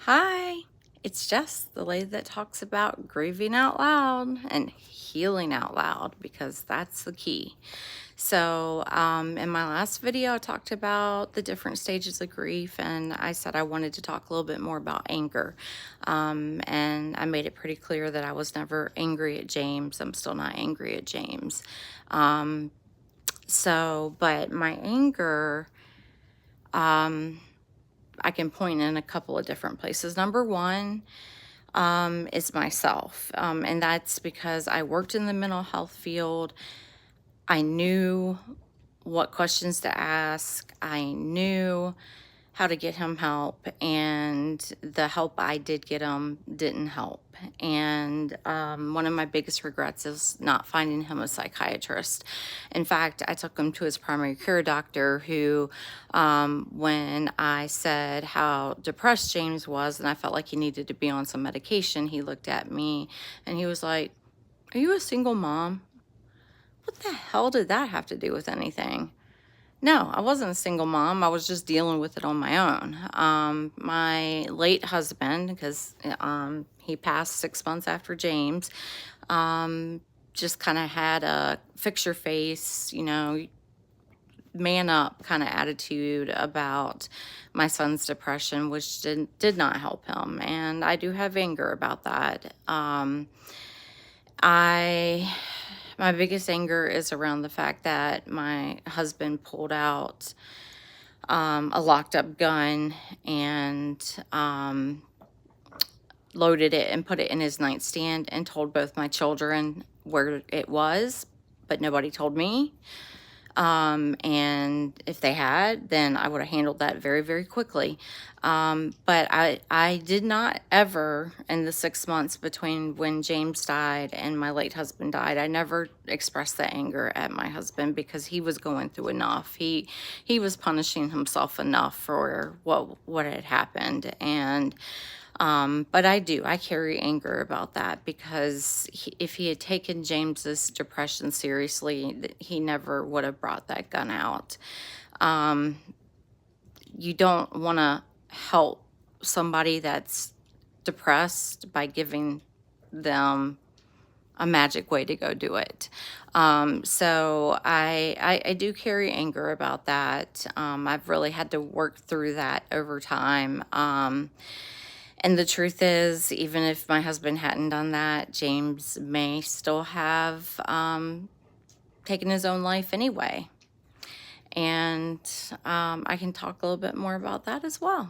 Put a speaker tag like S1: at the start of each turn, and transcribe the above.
S1: Hi, it's Jess, the lady that talks about grieving out loud and healing out loud because that's the key. In my last video, I talked about the different stages of grief, and I said I wanted to talk a little bit more about anger. And I made it pretty clear that I was never angry at James. I'm still not angry at James. But my anger, I can point in a couple of different places. Number one, is myself. And that's because I worked in the mental health field. I knew what questions to ask. I knew how to get him help, and the help I did get him didn't help. And one of my biggest regrets is not finding him a psychiatrist. In fact, I took him to his primary care doctor who, when I said how depressed James was and I felt like he needed to be on some medication, he looked at me and he was like, "Are you a single mom?" What the hell did that have to do with anything? No, I wasn't a single mom. I was just dealing with it on my own. My late husband, because he passed 6 months after James, just kind of had a fix your face, man up kind of attitude about my son's depression, which did not help him. And I do have anger about that. My biggest anger is around the fact that my husband pulled out a locked up gun and loaded it and put it in his nightstand and told both my children where it was, but nobody told me. And if they had, then I would have handled that very, very quickly. But I did not ever, in the 6 months between when James died and my late husband died, I never expressed the anger at my husband because he was going through enough. He was punishing himself enough for what had happened. And but I carry anger about that because if he had taken James's depression seriously, he never would have brought that gun out. You don't want to help somebody that's depressed by giving them a magic way to go do it. I do carry anger about that. I've really had to work through that over time. And the truth is, even if my husband hadn't done that, James may still have taken his own life anyway. And I can talk a little bit more about that as well.